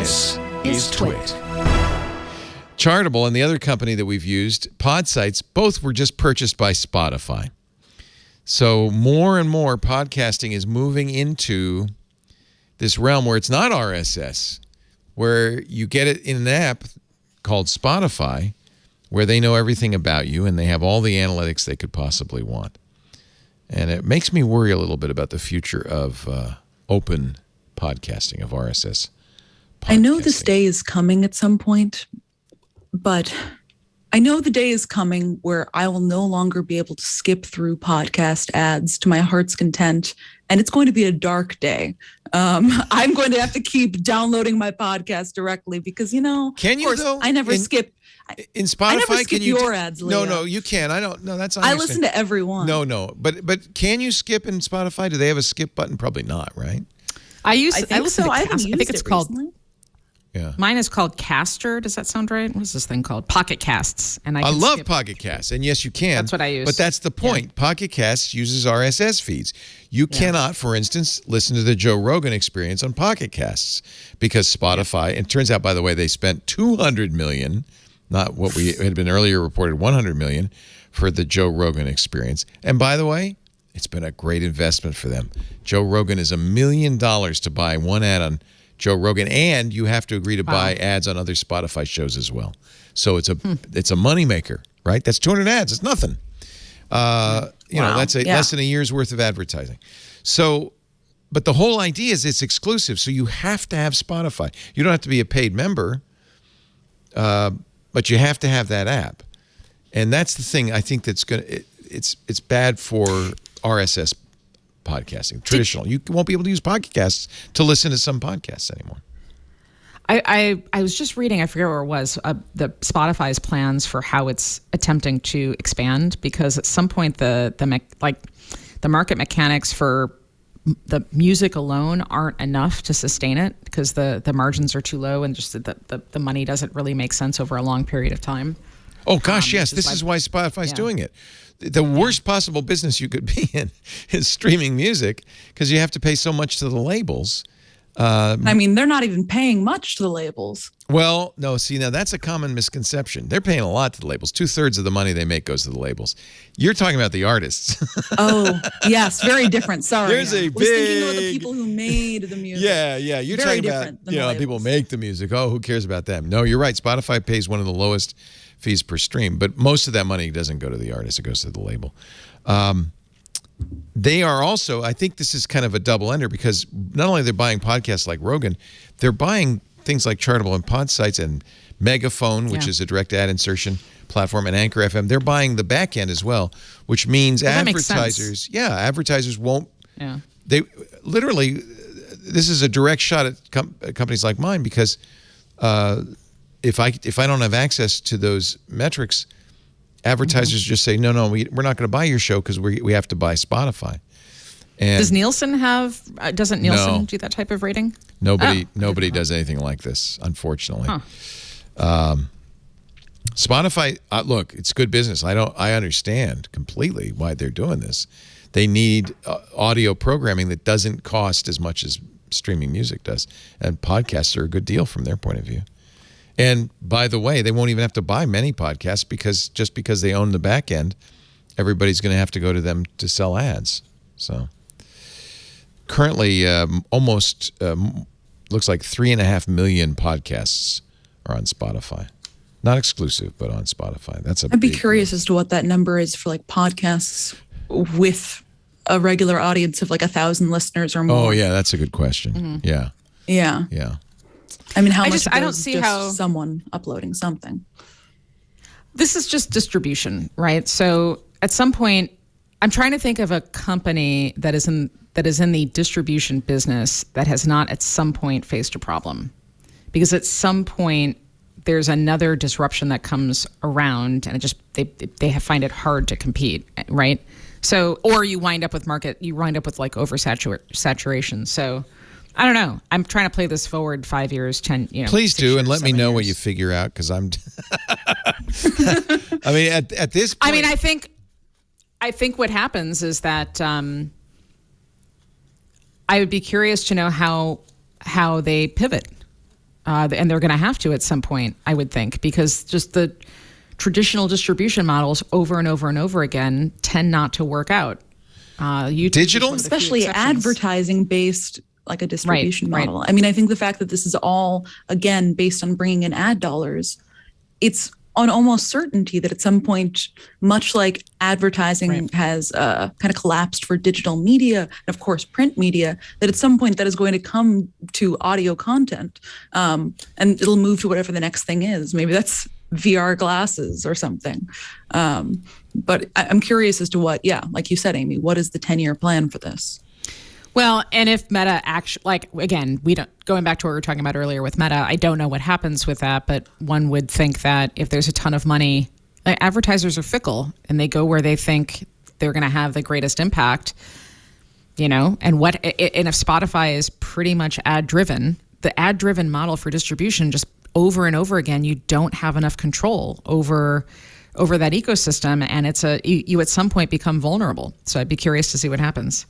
This is TWiT. Chartable and the other company that we've used, Podsights, both were just purchased by Spotify. So more and more podcasting is moving into this realm where it's not RSS, where you get it in an app called Spotify, where they know everything about you and they have all the analytics they could possibly want. And it makes me worry a little bit about the future of open podcasting, of RSS podcasting. I know this day is coming at some point, but I know the day is coming where I will no longer be able to skip through podcast ads to my heart's content. And it's going to be a dark day. I'm going to have to keep downloading my podcast directly because, Can you, though? I never skip. In Spotify, I never skip can you your ads, Leo. No, you can. I don't. No, that's. I listen to every one. No, but can you skip in Spotify? Do they have a skip button? Probably not, right? I listen to I Cast. I think it's called. Recently. Yeah. Mine is called Caster. Does that sound right? What's this thing called? Pocket Casts. And I love Pocket Casts, and yes, you can. That's what I use. But that's the point. Yeah. Pocket Casts uses RSS feeds. You cannot, for instance, listen to the Joe Rogan Experience on Pocket Casts because Spotify. And it turns out, by the way, they spent $200 million, not what we had been earlier reported, $100 million for the Joe Rogan Experience. And by the way, it's been a great investment for them. Joe Rogan is $1 million to buy one ad on Joe Rogan, and you have to agree to buy ads on other Spotify shows as well. So it's a moneymaker, right? That's 200 ads. It's nothing. That's less than a year's worth of advertising. So, but the whole idea is it's exclusive. So you have to have Spotify. You don't have to be a paid member, but you have to have that app. And that's the thing I think that's it's bad for RSS podcasting, traditional. You won't be able to use podcasts to listen to some podcasts anymore. I was just reading, I forget where it was, the Spotify's plans for how it's attempting to expand, because at some point the market mechanics for the music alone aren't enough to sustain it because the margins are too low and just the money doesn't really make sense over a long period of time. Oh gosh, yes, this is why Spotify's doing it. The worst possible business you could be in is streaming music because you have to pay so much to the labels. They're not even paying much to the labels. Well, no, see, now that's a common misconception. They're paying a lot to the labels. 2/3 of the money they make goes to the labels. You're talking about the artists. Oh, yes, very different. Sorry. There's a big... I was thinking of the people who made the music. Yeah. You're very talking about, people make the music. Oh, who cares about them? No, you're right. Spotify pays one of the lowest fees per stream, but most of that money doesn't go to the artist. It goes to the label. They are also, I think this is kind of a double-ender because not only they're buying podcasts like Rogan, they're buying things like Chartable and Podsights and Megaphone, which is a direct ad insertion platform, and Anchor FM. They're buying the back end as well, which means advertisers won't. Yeah. They literally, this is a direct shot at companies like mine because if I don't have access to those metrics, advertisers just say, no, we're not going to buy your show because we have to buy Spotify. And does Nielsen doesn't Nielsen do that type of rating? Nobody does anything like this, unfortunately. Spotify, look, it's good business. I understand completely why they're doing this. They need audio programming that doesn't cost as much as streaming music does. And podcasts are a good deal from their point of view. And by the way, they won't even have to buy many podcasts because they own the back end, everybody's going to have to go to them to sell ads. So currently, almost looks like 3.5 million podcasts are on Spotify. Not exclusive, but on Spotify. I'd be curious as to what that number is for like podcasts with a regular audience of like 1,000 listeners or more. Oh yeah, that's a good question. Mm-hmm. Yeah. How much I don't see how someone uploading something. This is just distribution, right? So at some point, I'm trying to think of a company that is in the distribution business that has not at some point faced a problem, because at some point there's another disruption that comes around, and they find it hard to compete, right? So, or you wind up with like oversaturation. So. I don't know. I'm trying to play this forward 5 years, 10, Please do, and let me know what you figure out, because I'm... at this point... I think what happens is that I would be curious to know how they pivot. and they're going to have to at some point, I would think, because just the traditional distribution models over and over and over again tend not to work out. Digital, especially advertising based, like a distribution model. Right. I mean, I think the fact that this is all, again, based on bringing in ad dollars, it's on almost certainty that at some point, much like advertising has kind of collapsed for digital media and of course print media, that at some point that is going to come to audio content, and it'll move to whatever the next thing is. Maybe that's VR glasses or something. But I'm curious as to what, like you said, Amy, what is the 10-year plan for this? Well, and if Meta actually, like, again, going back to what we were talking about earlier with Meta, I don't know what happens with that, but one would think that if there's a ton of money, like, advertisers are fickle and they go where they think they're going to have the greatest impact, and if Spotify is pretty much ad driven, the ad driven model for distribution, just over and over again, you don't have enough control over that ecosystem, and you at some point become vulnerable. So I'd be curious to see what happens.